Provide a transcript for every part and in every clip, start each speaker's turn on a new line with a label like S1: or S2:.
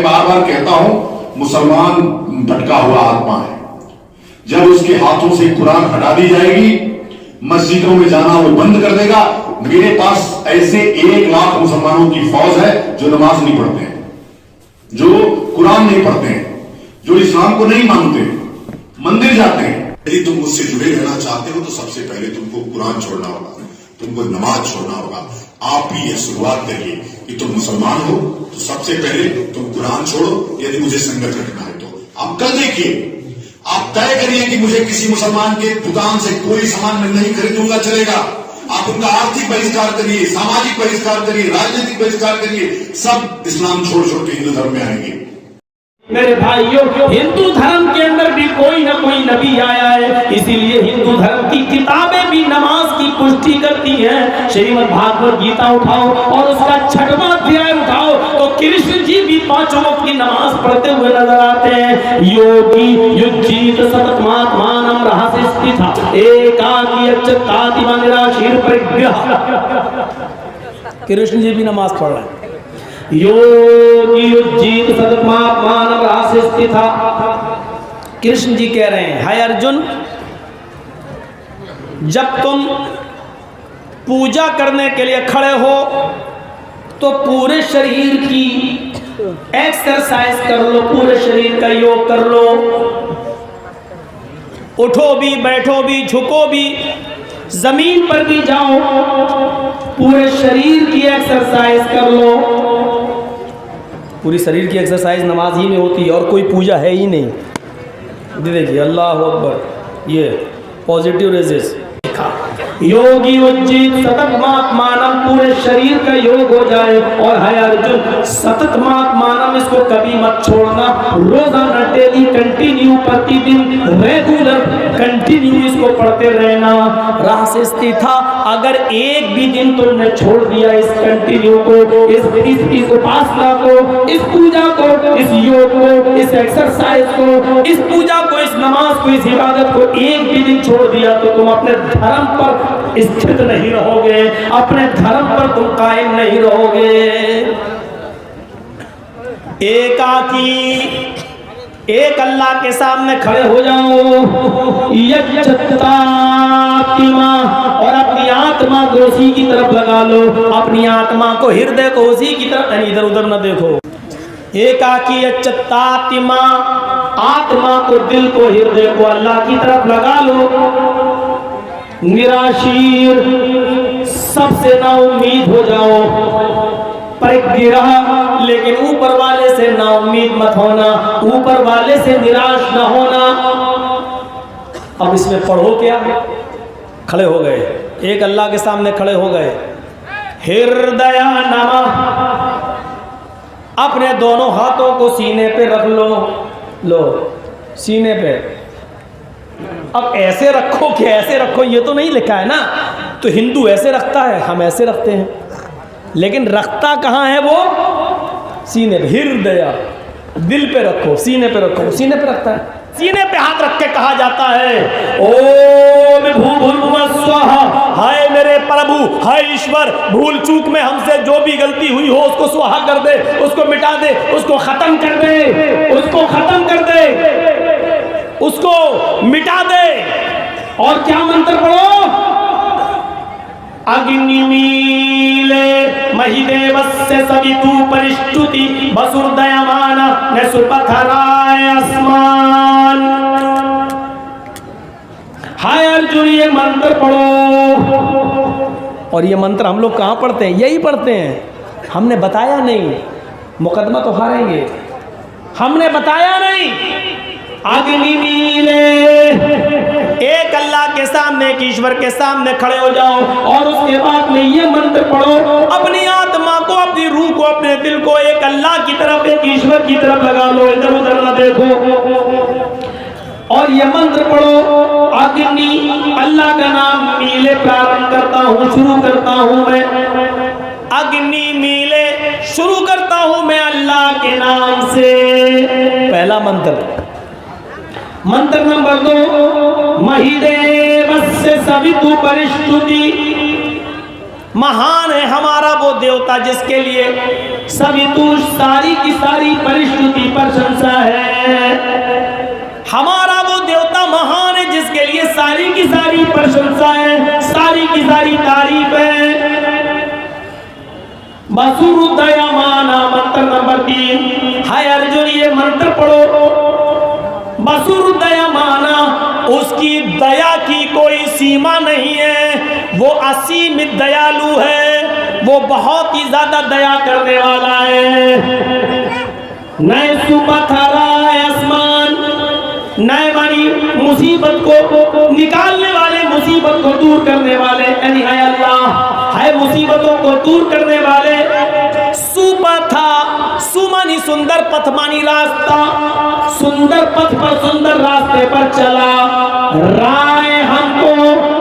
S1: बार बार कहता हूं, मुसलमान भटका हुआ आत्मा है। जब उसके हाथों से कुरान हटा दी जाएगी, मस्जिदों में जाना वो बंद कर देगा। मेरे पास ऐसे 1 लाख मुसलमानों की फौज है जो नमाज नहीं पढ़ते हैं, जो कुरान नहीं पढ़ते हैं, जो इस्लाम को नहीं मानते, मंदिर जाते हैं। यदि तुम मुझसे जुड़े रहना चाहते हो तो सबसे पहले तुमको कुरान छोड़ना होगा, तुमको नमाज छोड़ना होगा। आप भी यह शुरुआत करिए कि तुम मुसलमान हो तो सबसे पहले तुम कुरान छोड़ो, यदि मुझे संगत रखना है तो। आप कल देखिए, आप तय करिए कि मुझे किसी मुसलमान के दुकान से कोई सामान मैं नहीं खरीदूंगा, चलेगा। आप उनका आर्थिक बहिष्कार करिए, सामाजिक बहिष्कार करिए, राजनीतिक बहिष्कार करिए, सब इस्लाम छोड़ छोड़ के हिंदू धर्म में आएंगे।
S2: मेरे भाइयों, हिंदू धर्म के अंदर भी कोई ना कोई नबी आया है, इसीलिए हिंदू धर्म की किताबें भी नमाज की पुष्टि करती हैं। श्रीमद् भागवत गीता उठाओ और उसका 6वां अध्याय उठाओ तो कृष्ण जी भी 5 वक्त की नमाज पढ़ते हुए नजर आते हैं। योगी युज्जीत सततमात्मानं रहस्य स्थिता एकाकी अच्युताति निराशीर परिग्रह। कृष्ण जी भी नमाज पढ़ रहे हैं। योगी युज्जीत सततमात्मानं रहस्य स्थिता। कृष्ण जी कह रहे हैं, हाय अर्जुन, जब तुम पूजा करने के लिए खड़े हो तो पूरे शरीर की एक्सरसाइज कर लो, पूरे शरीर का योग कर लो। उठो भी, बैठो भी, झुको भी, जमीन पर भी जाओ, पूरे शरीर की एक्सरसाइज कर लो। पूरी शरीर की एक्सरसाइज नमाज ही में होती है और कोई पूजा है ही नहीं। देखिए, अल्लाह अकबर, ये पॉजिटिव रेजेस। योगी उज्जीत सततमात्मानं, पूरे शरीर का योग हो जाए। और है अर्जुन, सततमात्मानं, इसको कभी मत छोड़ना। रोजाना डेली कंटिन्यू, प्रतिदिन रेगुलर कंटिन्यू इसको पढ़ते रहना। राह से स्थिता, अगर एक भी दिन तुमने छोड़ दिया इस कंटिन्यू को, इस उपासना को, इस पूजा को, इस योग को, इस एक्सरसाइज को, इस पूजा को, इस नमाज को, इस इबादत को एक भी दिन छोड़ दिया तो तुम अपने धर्म पर स्थित नहीं रहोगे, अपने धर्म पर तुम कायम नहीं रहोगे। एकाकी, एक अल्लाह के सामने खड़े हो जाओ। यज्जतात्मा, और अपनी आत्मा को उसी की तरफ लगा लो, अपनी आत्मा को, हृदय को उसी की तरफ, इधर उधर न देखो। एकाकी यज्जतात्मा, आत्मा को, दिल को, हृदय को अल्लाह की तरफ लगा लो। निराशीर, सबसे ना उम्मीद हो जाओ। परिग्रह, लेकिन ऊपर वाले से ना उम्मीद मत होना, ऊपर वाले से निराश ना होना। अब इसमें पढ़ो क्या? खड़े हो गए, एक अल्लाह के सामने खड़े हो गए। हृदय नमः, अपने दोनों हाथों को सीने पे रख लो, सीने पे। अब ऐसे रखो कि ऐसे रखो ये तो नहीं लिखा है ना, तो हिंदू ऐसे रखता है, हम ऐसे रखते हैं, लेकिन रखता कहाँ है वो? सीने पे। हृदय, दिल पे रखो, सीने पे रखो, सीने पे रखता है। सीने पे हाथ रख के कहा जाता है, ओम भूर्भुवः स्वः, हाय मेरे प्रभु, हाय ईश्वर, भूल चूक में हमसे जो भी गलती हुई हो उसको स्वाहा कर दे, उसको मिटा दे, उसको खत्म कर दे, उसको खत्म कर दे, उसको मिटा दे। और क्या मंत्र पढ़ो? अग्निमीले महिदेवस्य सवितु परिष्टुति वसुर्दयमान न सुपथराय अस्मान। हाय अर्जुन, ये मंत्र पढ़ो। और ये मंत्र हम लोग कहाँ पढ़ते हैं? यही पढ़ते हैं। हमने बताया नहीं, मुकदमा तो हारेंगे। हमने बताया नहीं। अग्निमीले, एक अल्लाह के सामने, एक ईश्वर के सामने खड़े हो जाओ और उसके बाद में ये मंत्र पढ़ो। अपनी आत्मा को, अपनी रूह को, अपने दिल को एक अल्लाह की तरफ, एक ईश्वर की तरफ लगा लो, इधर उधर ना देखो। और ये मंत्र पढ़ो। अग्नि, अल्लाह का नाम मीले प्रारंभ करता हूँ, शुरू करता हूँ मैं। अग्नि मीले, शुरू करता हूँ मैं अल्लाह के नाम से। पहला मंत्र। मंत्र नंबर 2, महिदेवस्य सवितु परिष्टुति, महान है हमारा वो देवता जिसके लिए सभी तू सारी की सारी परिस्तुति प्रशंसा है। हमारा वो देवता महान है जिसके लिए सारी की सारी प्रशंसा है, सारी की सारी तारीफ है। बसुरुदयमाना मंत्र नंबर 3 है अर्जुन, ये मंत्र पढ़ो। बसुरुदयमाना, उसकी दया की कोई सीमा नहीं है, वो असीमित दयालु है, वो बहुत ही ज्यादा दया करने वाला है। नए सुपथरा आसमान, नए मानी मुसीबत को निकालने वाले, मुसीबत को दूर करने वाले, यानी है अल्लाह, है मुसीबतों को दूर करने वाले। सुपथा, सुमानी सुंदर, पथ मानी रास्ता, सुंदर पथ पर सुंदर रास्ते पर चला। राय हमको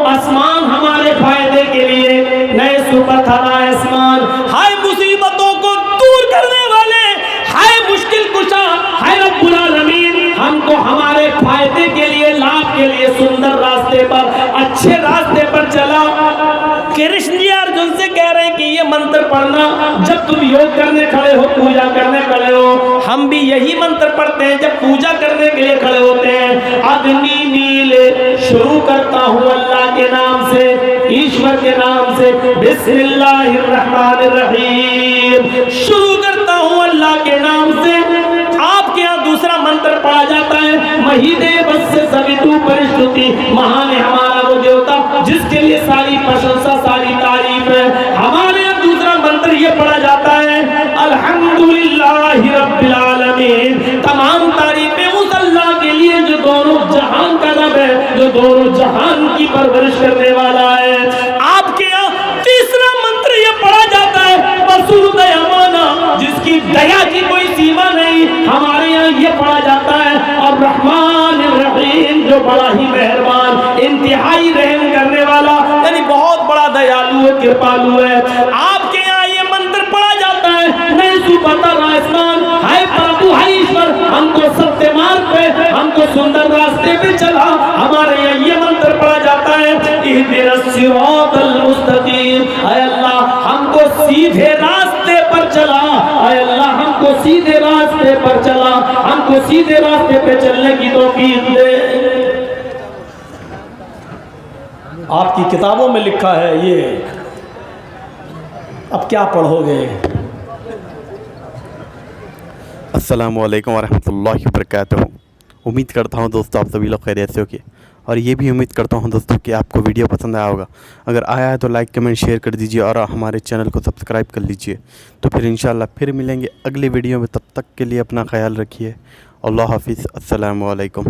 S2: आसमान हमारे फायदे के लिए, नए सुपथरा आसमान, हाय मुसीबतों को दूर करने वाले, हाय मुश्किल कुशा, हाय रब्बुल आलमीन हमको हमारे फायदे के लिए, लाभ के लिए सुंदर रास्ते पर, अच्छे रास्ते पर चला। कृष्ण जी अर्जुन से कह रहे हैं कि ये मंत्र पढ़ना जब तुम योग करने खड़े हो, पूजा करने खड़े हो। हम भी यही मंत्र पढ़ते हैं जब पूजा करने के लिए खड़े होते हैं। अग्नि नीले शुरू करता हूँ अल्लाह के नाम से, ईश्वर के नाम से, बिस्मिल्लाहिर्रहमानिर्रहीम, शुरू करता हूँ अल्लाह के नाम से। आपके यहाँ दूसरा मंत्र पढ़ा जाता है, महीदेव से सवितु परिस्तुति, महान है हमारा वो देवता जिसके लिए सारी प्रशंसा, सारी तारीफ है। हमारे यहाँ दूसरा मंत्र ये पढ़ा जाता है, अल्हम्दुलिल्लाहि रब्बिल आलमीन, तमाम तारीफें उस अल्लाह के लिए जो दोनों जहान का रब है, जो दोनों जहान की परवरिश करने वाला है। आपके यहाँ तीसरा मंत्र ये पढ़ा जाता है, बसुरुदयमाना, जिसकी दया की कोई सीमा नहीं। हमारे यहाँ ये पढ़ा जाता है, और रहमान रहीम, जो बड़ा ही मेहरबान, इंतहाई रहम करने वाला, यानी बहुत बड़ा दयालु है, कृपालु है। आपके यहाँ ये मंत्र पढ़ा जाता है, नहीं सुपथा आसमान, हाय प्रभु, हाय ईश्वर हमको सत्य मार्ग पे, हमको सुंदर रास्ते पे चला। हमारे यहाँ ये मंत्र पढ़ा जाता है, इहदिनस सिरातल मुस्तकीम, हाय अल्लाह हमको सीधे रास्ते पर चला, हाय अल्लाह हमको सीधे रास्ते पर चला, हमको सीधे रास्ते पे चलने की तौफीक दे। आपकी किताबों में लिखा है ये, अब क्या पढ़ोगे?
S3: अस्सलामु अलैकुम वरहमतुल्लाहि वबरकातुहू। उम्मीद करता हूँ दोस्तों आप सभी लोग खैरियत से होंगे, और ये भी उम्मीद करता हूँ दोस्तों कि आपको वीडियो पसंद आया होगा। अगर आया है तो लाइक कमेंट शेयर कर दीजिए, और हमारे चैनल को सब्सक्राइब कर लीजिए। तो फिर इंशाल्लाह फिर मिलेंगे अगले वीडियो में, तब तक के लिए अपना ख्याल रखिए। अल्लाह हाफिज़, अस्सलामु अलैकुम।